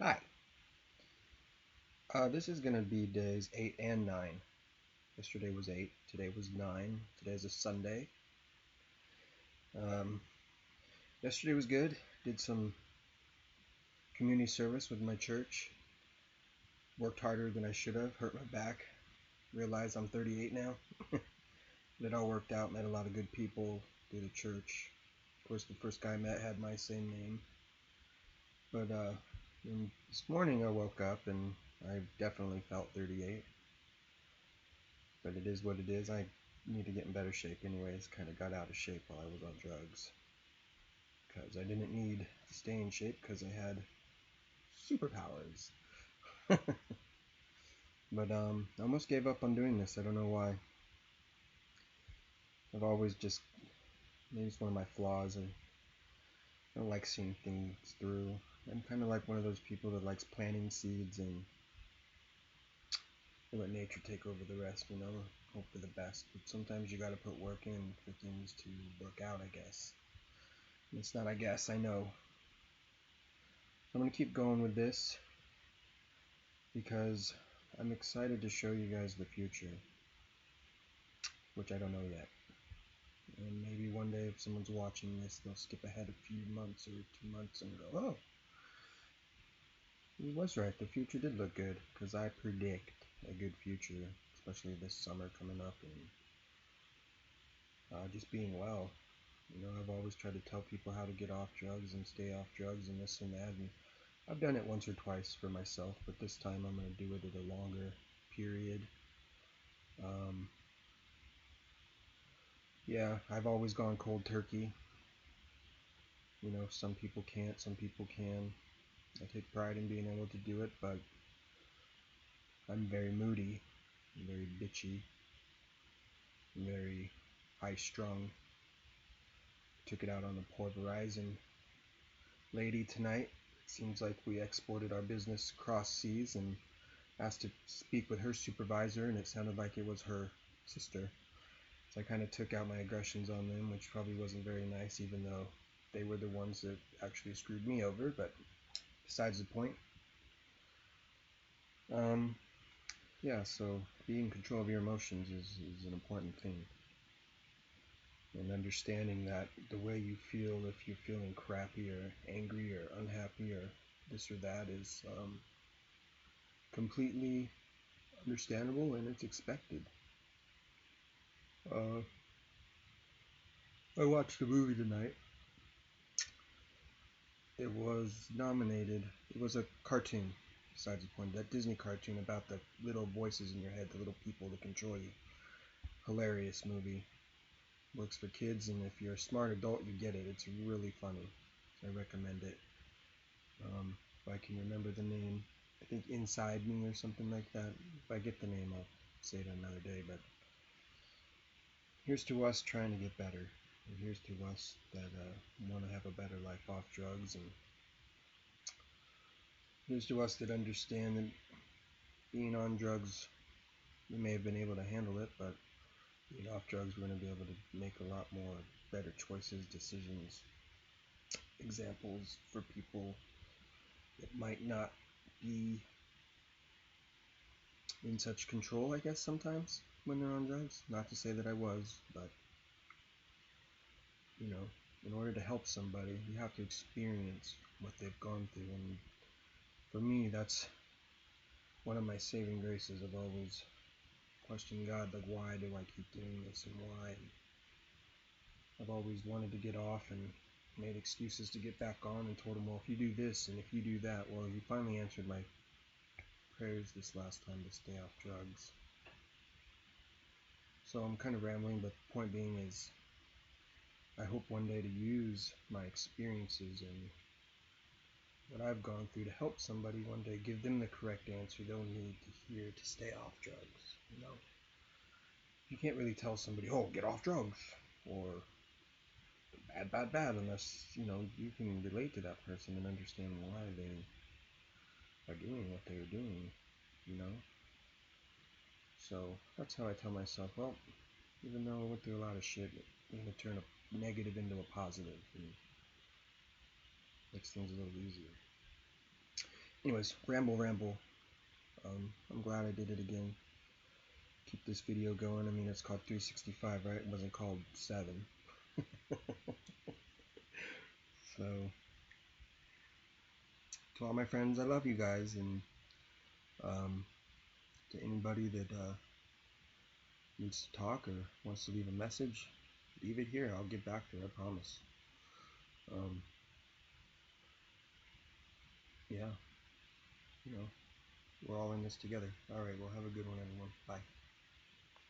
Hi, this is going to be days 8 and 9. Yesterday was 8, today was 9. Today's a Sunday. Um, Yesterday was good. Did some community service with my church. Worked harder than I should have. Hurt my back. Realized I'm 38 now. But it all worked out. Met a lot of good people. Did a church. Of course, the first guy I met had my same name. But this morning I woke up and I definitely felt 38. But it is what it is. I need to get in better shape anyways. Kind of got out of shape while I was on drugs. Because I didn't need to stay in shape because I had superpowers. But I almost gave up on doing this. I don't know why. I've always just, maybe it's one of my flaws. I don't like seeing things through. I'm kind of like one of those people that likes planting seeds and let nature take over the rest, you know? Hope for the best. But sometimes you gotta put work in for things to work out, I guess. And it's not, I guess, I know. I'm gonna keep going with this because I'm excited to show you guys the future, which I don't know yet. And maybe one day if someone's watching this, they'll skip ahead a few months or 2 months and go, oh, he was right. The future did look good because I predict a good future, especially this summer coming up and just being well. You know, I've always tried to tell people how to get off drugs and stay off drugs and this and that. And I've done it once or twice for myself, but this time I'm going to do it at a longer period. Um, yeah, I've always gone cold turkey. You know, some people can't, some people can. I take pride in being able to do it, but I'm very moody, I'm very bitchy, I'm very high strung. Took it out on the poor Verizon lady tonight. Seems like we exported our business across seas and asked to speak with her supervisor, and it sounded like it was her sister. So I kind of took out my aggressions on them, which probably wasn't very nice, even though they were the ones that actually screwed me over, but besides the point. Um, yeah, so being in control of your emotions is an important thing. And understanding that the way you feel, if you're feeling crappy or angry or unhappy or this or that, is completely understandable and it's expected. Uh, I watched a movie tonight. It was nominated. It was a cartoon, besides the point. That Disney cartoon about the little voices in your head, the little people that control you. Hilarious movie. Works for kids, and if you're a smart adult, you get it. It's really funny. I recommend it. If I can remember the name, I think Inside Me or something like that. If I get the name, I'll say it another day. But here's to us trying to get better, and here's to us that want to have a better life off drugs, and here's to us that understand that being on drugs, we may have been able to handle it, but being off drugs, we're going to be able to make a lot more better choices, decisions, examples for people that might not be in such control, I guess, sometimes when they're on drugs. Not to say that I was, but, you know, in order to help somebody, you have to experience what they've gone through. And for me, that's one of my saving graces. I've always questioned God, like, why do I keep doing this and why? I've always wanted to get off and made excuses to get back on and told him, well, if you do this and if you do that, well, he finally answered my prayers this last time to stay off drugs. So I'm kind of rambling, but the point being is I hope one day to use my experiences and what I've gone through to help somebody one day, give them the correct answer they'll need to hear to stay off drugs. You know, you can't really tell somebody, oh, get off drugs, or bad, bad, bad, unless, you know, you can relate to that person and understand why they are doing what they're doing, you know? So that's how I tell myself, well, even though I went through a lot of shit, I'm going to turn a negative into a positive and makes things a little easier. Anyways, ramble. I'm glad I did it again. Keep this video going. I mean, it's called 365, right? It wasn't called 7. So, to all my friends, I love you guys, and um, to anybody that needs to talk or wants to leave a message, leave it here. I'll get back to it, I promise. Um, yeah, you know, we're all in this together. Alright, well, have a good one, everyone. Bye.